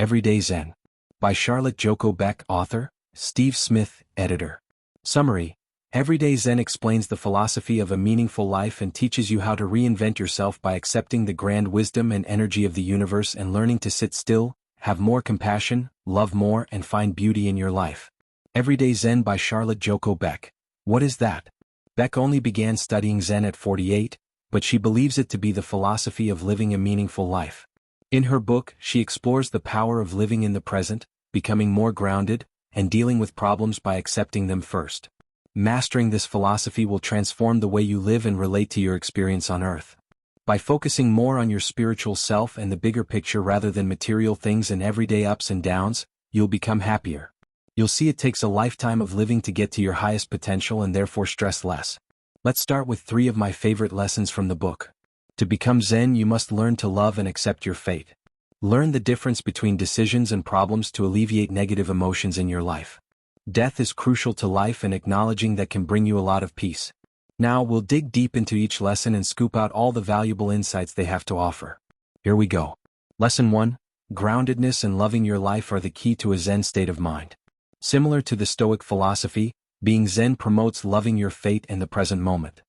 Everyday Zen. By Charlotte Joko Beck, author, Steve Smith, editor. Summary: Everyday Zen explains the philosophy of a meaningful life and teaches you how to reinvent yourself by accepting the grand wisdom and energy of the universe and learning to sit still, have more compassion, love more, and find beauty in your life. Everyday Zen by Charlotte Joko Beck. What is that? Beck only began studying Zen at 48, but she believes it to be the philosophy of living a meaningful life. In her book, she explores the power of living in the present, becoming more grounded, and dealing with problems by accepting them first. Mastering this philosophy will transform the way you live and relate to your experience on Earth. By focusing more on your spiritual self and the bigger picture rather than material things and everyday ups and downs, you'll become happier. You'll see it takes a lifetime of living to get to your highest potential and therefore stress less. Let's start with 3 of my favorite lessons from the book. To become Zen, you must learn to love and accept your fate. Learn the difference between decisions and problems to alleviate negative emotions in your life. Death is crucial to life, and acknowledging that can bring you a lot of peace. Now we'll dig deep into each lesson and scoop out all the valuable insights they have to offer. Here we go. Lesson 1. Groundedness and loving your life are the key to a Zen state of mind. Similar to the Stoic philosophy, being Zen promotes loving your fate and the present moment.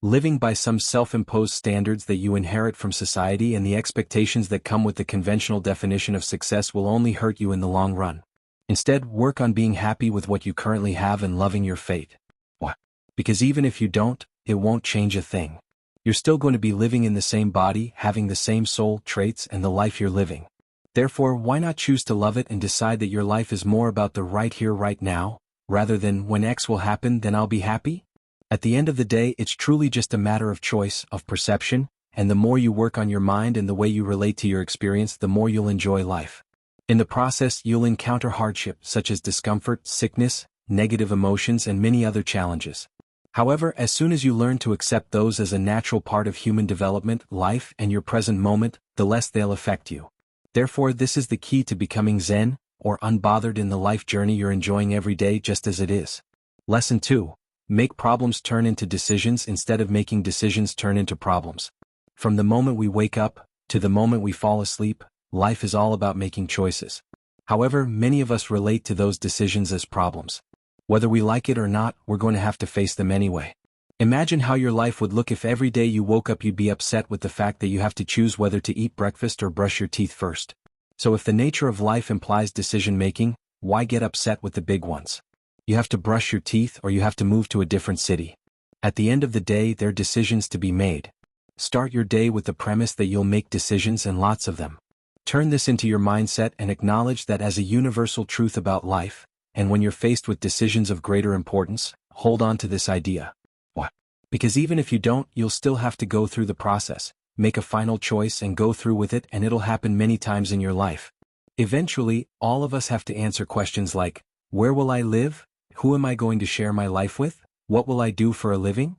Living by some self-imposed standards that you inherit from society and the expectations that come with the conventional definition of success will only hurt you in the long run. Instead, work on being happy with what you currently have and loving your fate. Why? Because even if you don't, it won't change a thing. You're still going to be living in the same body, having the same soul, traits, and the life you're living. Therefore, why not choose to love it and decide that your life is more about the right here, right now, rather than when X will happen, then I'll be happy? At the end of the day, it's truly just a matter of choice, of perception, and the more you work on your mind and the way you relate to your experience, the more you'll enjoy life. In the process, you'll encounter hardship, such as discomfort, sickness, negative emotions, and many other challenges. However, as soon as you learn to accept those as a natural part of human development, life, and your present moment, the less they'll affect you. Therefore, this is the key to becoming Zen, or unbothered in the life journey you're enjoying every day just as it is. Lesson 2. Make problems turn into decisions instead of making decisions turn into problems. From the moment we wake up, to the moment we fall asleep, life is all about making choices. However, many of us relate to those decisions as problems. Whether we like it or not, we're going to have to face them anyway. Imagine how your life would look if every day you woke up you'd be upset with the fact that you have to choose whether to eat breakfast or brush your teeth first. So if the nature of life implies decision-making, why get upset with the big ones? You have to brush your teeth or you have to move to a different city. At the end of the day, there are decisions to be made. Start your day with the premise that you'll make decisions, and lots of them. Turn this into your mindset and acknowledge that as a universal truth about life, and when you're faced with decisions of greater importance, hold on to this idea. Why? Because even if you don't, you'll still have to go through the process, make a final choice and go through with it, and it'll happen many times in your life. Eventually, all of us have to answer questions like, where will I live? Who am I going to share my life with? What will I do for a living?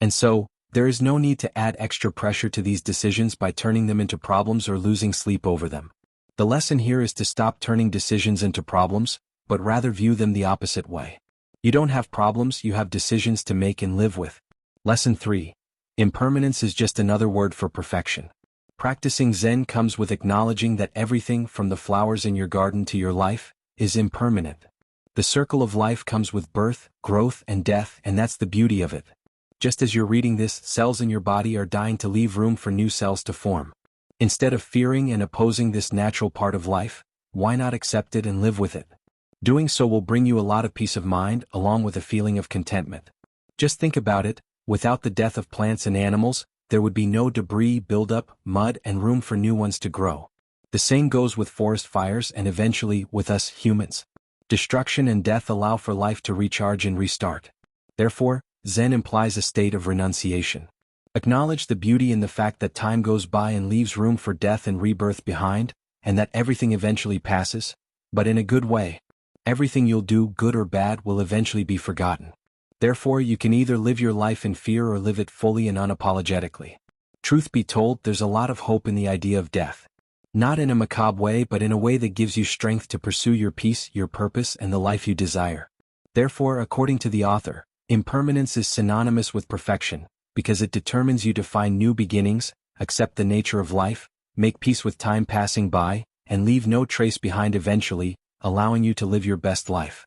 And so, there is no need to add extra pressure to these decisions by turning them into problems or losing sleep over them. The lesson here is to stop turning decisions into problems, but rather view them the opposite way. You don't have problems, you have decisions to make and live with. Lesson 3. Impermanence is just another word for perfection. Practicing Zen comes with acknowledging that everything, from the flowers in your garden to your life, is impermanent. The circle of life comes with birth, growth, and death, and that's the beauty of it. Just as you're reading this, cells in your body are dying to leave room for new cells to form. Instead of fearing and opposing this natural part of life, why not accept it and live with it? Doing so will bring you a lot of peace of mind, along with a feeling of contentment. Just think about it, without the death of plants and animals, there would be no debris, buildup, mud, and room for new ones to grow. The same goes with forest fires and eventually with us humans. Destruction and death allow for life to recharge and restart. Therefore, Zen implies a state of renunciation. Acknowledge the beauty in the fact that time goes by and leaves room for death and rebirth behind, and that everything eventually passes, but in a good way. Everything you'll do, good or bad, will eventually be forgotten. Therefore, you can either live your life in fear or live it fully and unapologetically. Truth be told, there's a lot of hope in the idea of death. Not in a macabre way, but in a way that gives you strength to pursue your peace, your purpose, and the life you desire. Therefore, according to the author, impermanence is synonymous with perfection, because it determines you to find new beginnings, accept the nature of life, make peace with time passing by, and leave no trace behind eventually, allowing you to live your best life.